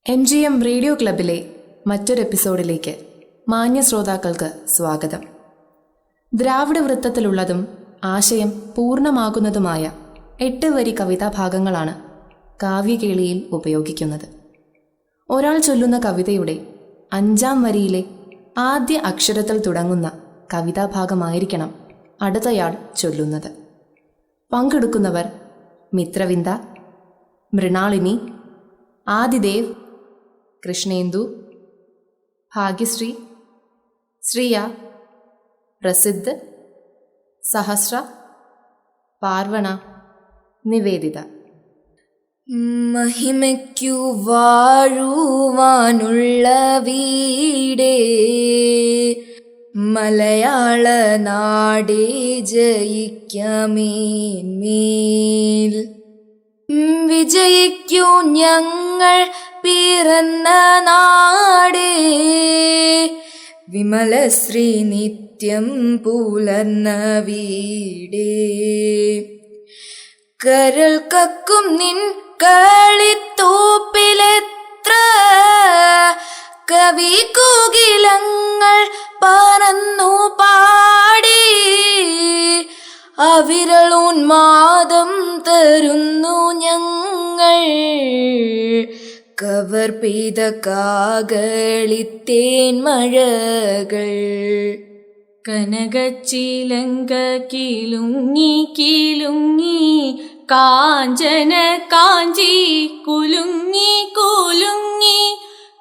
MGM radio ക്ലബിലെ മറ്റൊരു എപ്പിസോഡിലേക്ക് മാന്യ ശ്രോതാക്കൾക്ക് സ്വാഗതം. ദ്രാവിഡ വൃത്തത്തിലുള്ളതും ആശയം പൂർണ്ണമാകുന്നതുമായ 8 വരി കവിതാഭാഗങ്ങളാണ് കാവ്യകേളിയിൽ ഉപയോഗിക്കുന്നത്. ഒരാൾ ചൊല്ലുന്ന കവിതയുടെ 5-ാം വരിയിലെ ആദ്യ അക്ഷരത്തിൽ തുടങ്ങുന്ന കവിതാഭാഗമായിരിക്കണം അടുത്തയാൾ ചൊല്ലുന്നത്. പങ്കെടുക്കുന്നവർ മിത്രവിന്ദ, മൃണാളിനി, ആദിദേവ്, കൃഷ്ണേന്ദു, ഭാഗ്യശ്രീ, ശ്രിയ, പ്രസിദ്ധ്, സഹസ്ര, പാർവണ, നിവേദിത. മഹിമയ്ക്കു വാഴുവാനുള്ള വീടേ, മലയാള നാടേ ജയിക്കമേന്മേൽ. വിജയിക്കൂ ഞങ്ങൾ പിറന്ന നാടേ, വിമലശ്രീ നിത്യം പുലർന്ന വീടേ. കരൾ കക്കും നിൻ കളിത്തോപ്പിലെത്ര കവി കോകിലങ്ങൾ പറന്നു പാടി. അവിരളോന്മാദം തരുന്നു ഞങ്ങൾ, കവർ പെയ്ത കാകളിത്തേൻ മഴകൾ. കനകച്ചിലങ്ക കിലുങ്ങി കിലുങ്ങി, കാഞ്ചന കാഞ്ചി കുലുങ്ങി കുലുങ്ങി.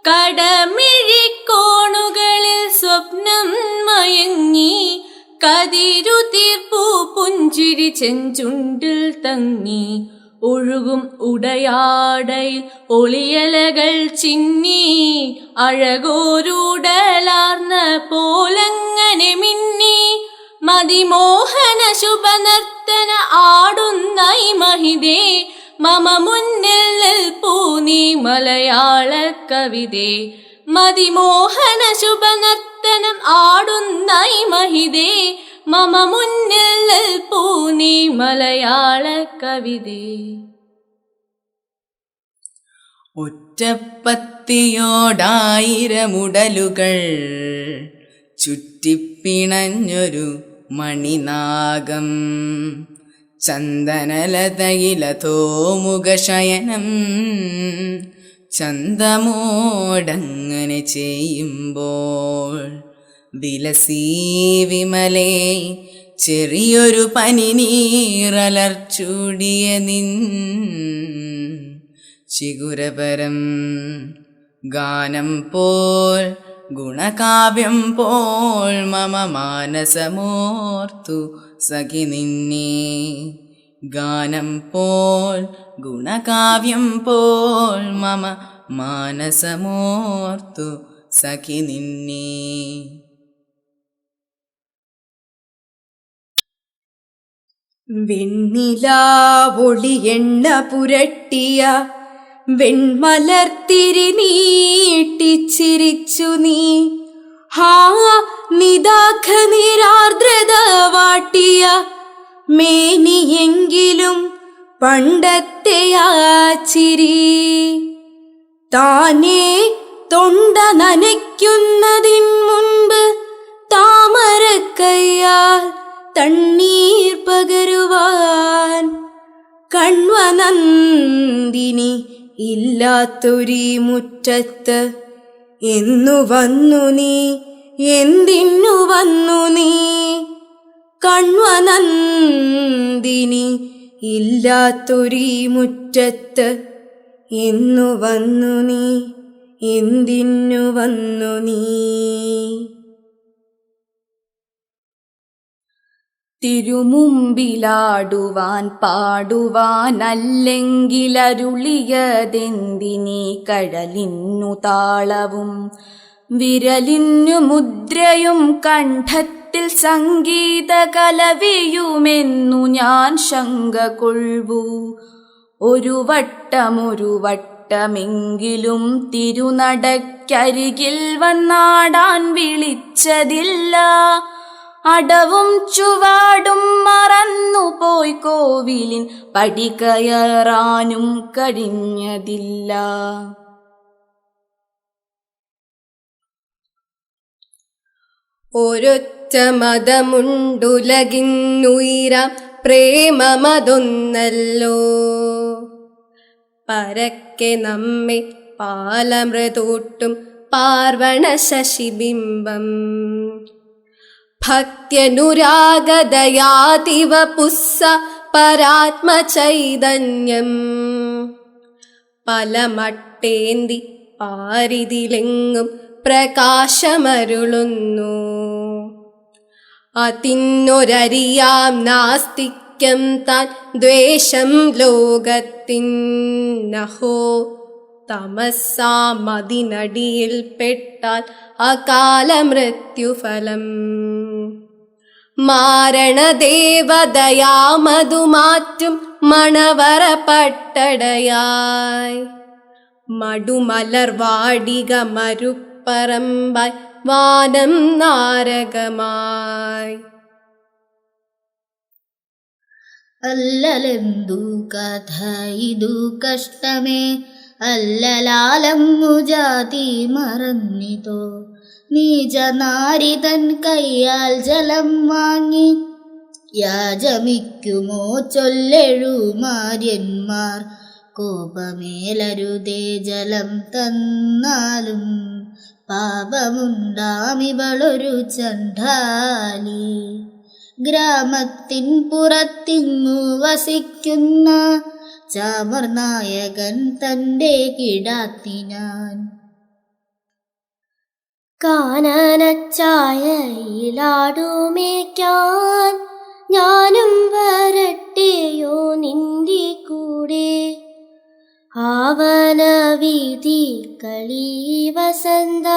കടമിഴിക്കോണുകളിൽ സ്വപ്നം മയങ്ങി, കതിരുതീർപ്പു പുഞ്ചിരി ചെഞ്ചുണ്ടിൽ തങ്ങി. ഒഴുകും ഉടയാടയിൽ ഒളിയലകൾ ചിന്നി, അഴകോരുടലാർന്ന പോലങ്ങനെ മിന്നി. മതിമോഹന ശുഭനർത്തന ആടുന്നൈ മഹിതേ, മമ മുന്നിൽ നിൽപ്പൂ നീ മലയാള കവിതേ. മതിമോഹന ശുഭനർത്തനം ആടുന്നൈ മഹിതേ, മമ മുന്നിൽ നിൽപ്പൂ നീ മലയാള കവിതേ. ഒറ്റപ്പത്തിയോടായിരമുടലുകൾ ചുറ്റിപ്പിണഞ്ഞൊരു മണിനാഗം, ചന്ദനലതയിലതോമുഖശയനം. ചന്തമോടങ്ങനെ ചെയ്യുമ്പോൾ വിലസീ വിമലേ, ചെറിയൊരു പനിനീറലർച്ചൂടിയ നിൻ ചിഗുരപരം ഗാനം പോൽ ഗുണകാവ്യം പോൽ മമ മാനസമോർത്തു സഖി നിന്നെ. ഗാനം പോൽ ഗുണകാവ്യം പോൽ മമ മാനസമോർത്തു സഖി നിന്നെ. വെണ്ണിലാവൊളി എണ്ണ പുരട്ടിയ വെൺമലർത്തിരി നീട്ടിച്ചിരിച്ചു നീ. ഹാ നിദാഘ നിരാർദ്രത വാട്ടിയ മേനിയെങ്കിലും പണ്ടത്തെയാ ചിരി. താനേ തൊണ്ട നനയ്ക്കുന്നതിൻ മുൻപ് താമരക്കയ്യാൽ തണ്ണീർ പകരുവാൻ കണ്വനന്ദിനി ഇല്ലാത്തൊരീ മുറ്റത്ത് എന്നു വന്നു നീ, എന്തിനു വന്നു നീ. കണ്വനന്ദിനി ഇല്ലാത്തൊരീ മുറ്റത്ത് എന്നു വന്നു നീ, എന്തിനു വന്നു നീ. തിരുമുമ്പിലാടുവാൻ പാടുവാനല്ലെങ്കിലരുളിയതെന്തിനീ കഴലിന്നു താളവും വിരലിന്നു മുദ്രയും കണ്ഠത്തിൽ സംഗീത കലവിയുമെന്നു ഞാൻ ശങ്ക കൊള്ളൂ. ഒരു വട്ടമെങ്കിലും തിരുനടക്കരികിൽ വന്നാടാൻ വിളിച്ചതില്ല. അടവും ചുവടും മറന്നുപോയി കോവിലിൻ പടി കയറാനും കഴിഞ്ഞതില്ല. ഒരൊറ്റ മതമുണ്ടുലകിന്നുയിരാം പ്രേമമതൊന്നല്ലോ. പരക്കെ നമ്മെ പാലമൃതൂട്ടും പാർവണ ശശിബിംബം. ഭക്ത്യനുരാഗദയാതിവ പുസ്സ പരാത്മചൈതന്യം. പലമട്ടേന്തി പാരിതിലെങ്ങും പ്രകാശമരുളുന്നു. അതിന്നൊരരിയാം നാസ്തിക്യം താൻ ദ്വേഷം ലോകത്തിന്നഹോ. തമസാമതിനടിയിൽ പെട്ടാൽ അകാല മൃത്യുഫലം. മാരണദേവതയാമതുമാറ്റും മണവറ പട്ടടയായി. മടുമലർവാടിക മരുപ്പറമ്പായി വാനം നാരകമായി. അല്ലലെന്തു കഥ ഇതു കഷ്ടമേ, അല്ലലാലങ്ങു ജാതി മറന്നിതോ. നീചനാരിതൻ കയ്യാൽ ജലം വാങ്ങി യാചമിക്കുമോ ചൊല്ലെഴുമാര്യന്മാർ. കോപമേലരുതേ ജലം തന്നാലും പാപമുണ്ടാമിവളൊരു ചണ്ഡാലി. ഗ്രാമത്തിൻ പുറത്തിങ്ങു വസിക്കുന്ന ചാമർനായകൻ തൻ്റെ കിടാത്തിനാൻ. കാനനച്ചായയിലാടുമേക്കാൻ ഞാനും വരട്ടെയോ നിന്റെ കൂടെ. ആവനവീതി കളി വസന്ത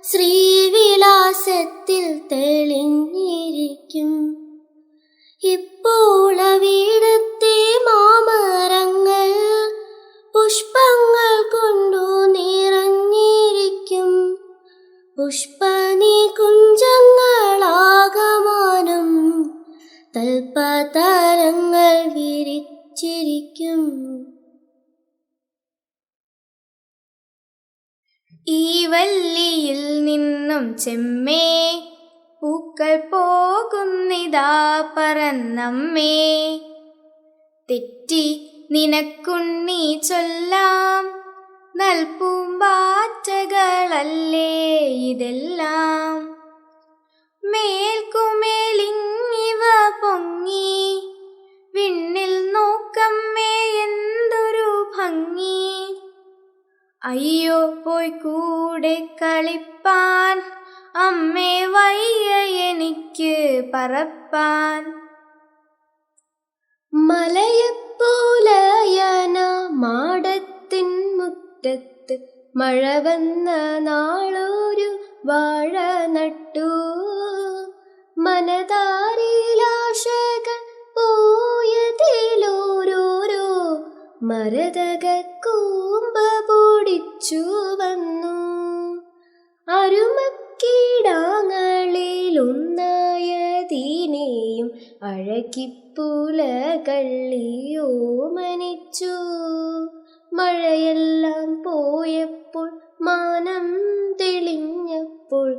ശ്രീവിലാസത്തിൽ തെളിഞ്ഞിരിക്കും. ഇപ്പോൾ അവിടത്തെ മാമരങ്ങൾ പുഷ്പങ്ങൾ കൊണ്ടു നിറഞ്ഞിരിക്കും. പുഷ്പനി കുഞ്ചങ്ങളാകമാനം തൽപതരങ്ങൾ വിരിച്ചിരിക്കും. ഈ വല്ലിയിൽ നിന്നും ചെമ്മേ പൂക്കൾ പോകുന്നിതാ പറന്നമ്മേ. തെറ്റി നിനക്കുണ്ണി ചൊല്ലാം നൽപൂമ്പാറ്റകളല്ലേ ഇതെല്ലാം. മേൽക്കുമേലിങ്ങിവ പൊങ്ങി വിണ്ണിൽ നോക്കമ്മേ എന്തൊരു ഭംഗി. അയ്യോ പോയി കൂടെ കളിപ്പാൻ അമ്മേ വയ്യ എനിക്ക് പറപ്പാൻ. മലയപ്പോലയന മാടത്തിൻ മുറ്റത്ത് മഴ വന്ന നാളൊരു വാഴ നട്ടു. മനതാരിലാശകൾ പോയതിലോരോരോ മരതക കൂമ്പ പൊടിച്ചു വന്നു. അരുമക്കീടാങ്ങളിലൊന്നായതിനെയും അഴകിപ്പുലകള്ളിയോ മനിച്ചു. മഴയെല്ലാം പോയപ്പോൾ മാനം തെളിഞ്ഞപ്പോൾ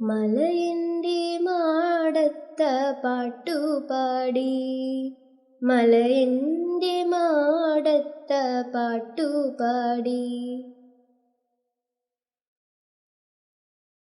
മലയൻ്റെ മാടത്ത പാട്ടുപാടി. മലയൻ്റെ മാടത്ത പാട്ടുപാടി.